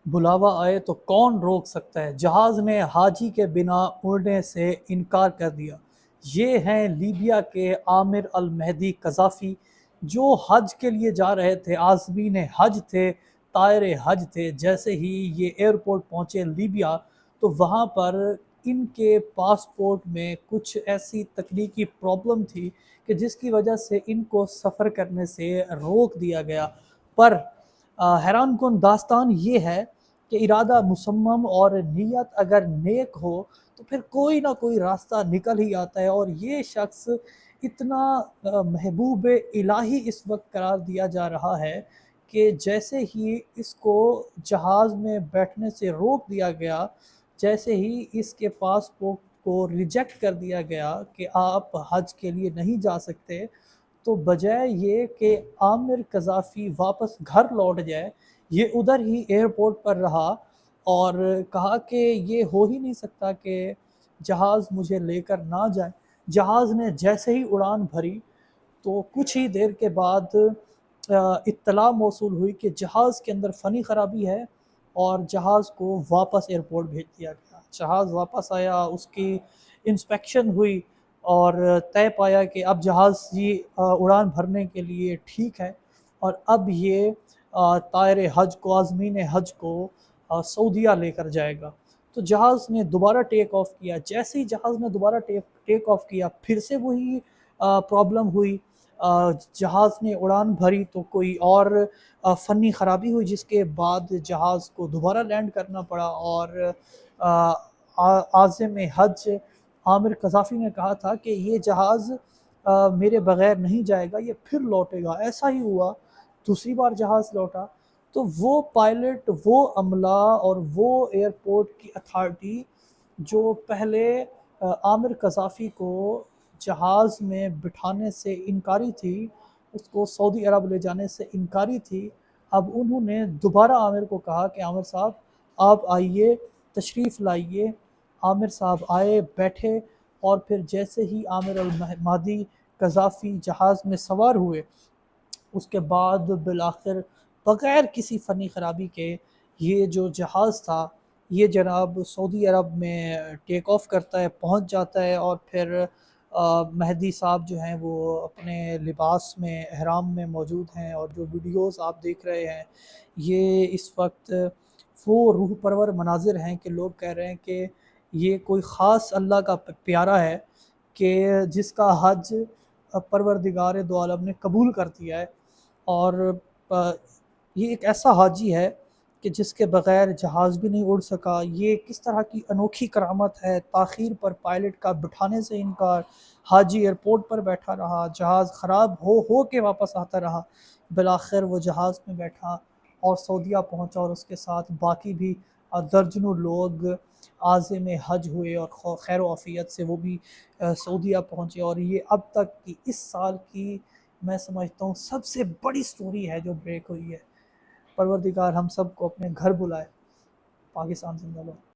بلاوا آئے تو کون روک سکتا ہے، جہاز نے حاجی کے بنا اڑنے سے انکار کر دیا۔ یہ ہیں لیبیا کے عامر المہدی قذافی، جو حج کے لیے جا رہے تھے، عازمین حج تھے، طائر حج تھے۔ جیسے ہی یہ ایئرپورٹ پہنچے لیبیا، تو وہاں پر ان کے پاسپورٹ میں کچھ ایسی تکنیکی پرابلم تھی کہ جس کی وجہ سے ان کو سفر کرنے سے روک دیا گیا۔ پر حیران کن داستان یہ ہے کہ ارادہ مسمم اور نیت اگر نیک ہو تو پھر کوئی نہ کوئی راستہ نکل ہی آتا ہے، اور یہ شخص اتنا محبوب الہی اس وقت قرار دیا جا رہا ہے کہ جیسے ہی اس کو جہاز میں بیٹھنے سے روک دیا گیا، جیسے ہی اس کے پاسپورٹ کو ریجیکٹ کر دیا گیا کہ آپ حج کے لیے نہیں جا سکتے، تو بجائے یہ کہ عامر قذافی واپس گھر لوٹ جائے، یہ ادھر ہی ایئرپورٹ پر رہا اور کہا کہ یہ ہو ہی نہیں سکتا کہ جہاز مجھے لے کر نہ جائے۔ جہاز نے جیسے ہی اڑان بھری تو کچھ ہی دیر کے بعد اطلاع موصول ہوئی کہ جہاز کے اندر فنی خرابی ہے، اور جہاز کو واپس ایئرپورٹ بھیج دیا گیا۔ جہاز واپس آیا، اس کی انسپیکشن ہوئی، اور طے پایا کہ اب جہاز اڑان بھرنے کے لیے ٹھیک ہے، اور اب یہ طائر حج کو، عازمین حج کو سعودیہ لے کر جائے گا۔ تو جہاز نے دوبارہ ٹیک آف کیا۔ جیسے ہی جہاز نے دوبارہ ٹیک آف کیا، پھر سے وہی پرابلم ہوئی۔ جہاز نے اڑان بھری تو کوئی اور فنی خرابی ہوئی، جس کے بعد جہاز کو دوبارہ لینڈ کرنا پڑا، اور عازم حج عامر قذافی نے کہا تھا کہ یہ جہاز میرے بغیر نہیں جائے گا، یہ پھر لوٹے گا۔ ایسا ہی ہوا، دوسری بار جہاز لوٹا، تو وہ پائلٹ، وہ عملہ اور وہ ایئرپورٹ کی اتھارٹی جو پہلے عامر قذافی کو جہاز میں بٹھانے سے انکاری تھی، اس کو سعودی عرب لے جانے سے انکاری تھی، اب انہوں نے دوبارہ عامر کو کہا کہ عامر صاحب آپ آئیے، تشریف لائیے۔ عامر صاحب آئے، بیٹھے، اور پھر جیسے ہی عامر المہدی قذافی جہاز میں سوار ہوئے، اس کے بعد بالآخر بغیر کسی فنی خرابی کے یہ جو جہاز تھا یہ جناب سعودی عرب میں ٹیک آف کرتا ہے، پہنچ جاتا ہے، اور پھر مہدی صاحب جو ہیں وہ اپنے لباس میں، احرام میں موجود ہیں، اور جو ویڈیوز آپ دیکھ رہے ہیں یہ اس وقت وہ روح پرور مناظر ہیں کہ لوگ کہہ رہے ہیں کہ یہ کوئی خاص اللہ کا پیارا ہے کہ جس کا حج پروردگار دو عالم نے قبول کر دیا ہے، اور یہ ایک ایسا حاجی ہے کہ جس کے بغیر جہاز بھی نہیں اڑ سکا۔ یہ کس طرح کی انوکھی کرامت ہے، تاخیر پر پائلٹ کا بٹھانے سے انکار، حاجی ایئرپورٹ پر بیٹھا رہا، جہاز خراب ہو کے واپس آتا رہا، بالآخر وہ جہاز میں بیٹھا اور سعودیہ پہنچا، اور اس کے ساتھ باقی بھی درجنوں لوگ عازم حج ہوئے، اور خیر و عافیت سے وہ بھی سعودیہ پہنچے۔ اور یہ اب تک کی اس سال کی میں سمجھتا ہوں سب سے بڑی سٹوری ہے جو بریک ہوئی ہے۔ پروردگار ہم سب کو اپنے گھر بلائے۔ پاکستان زندہ باد۔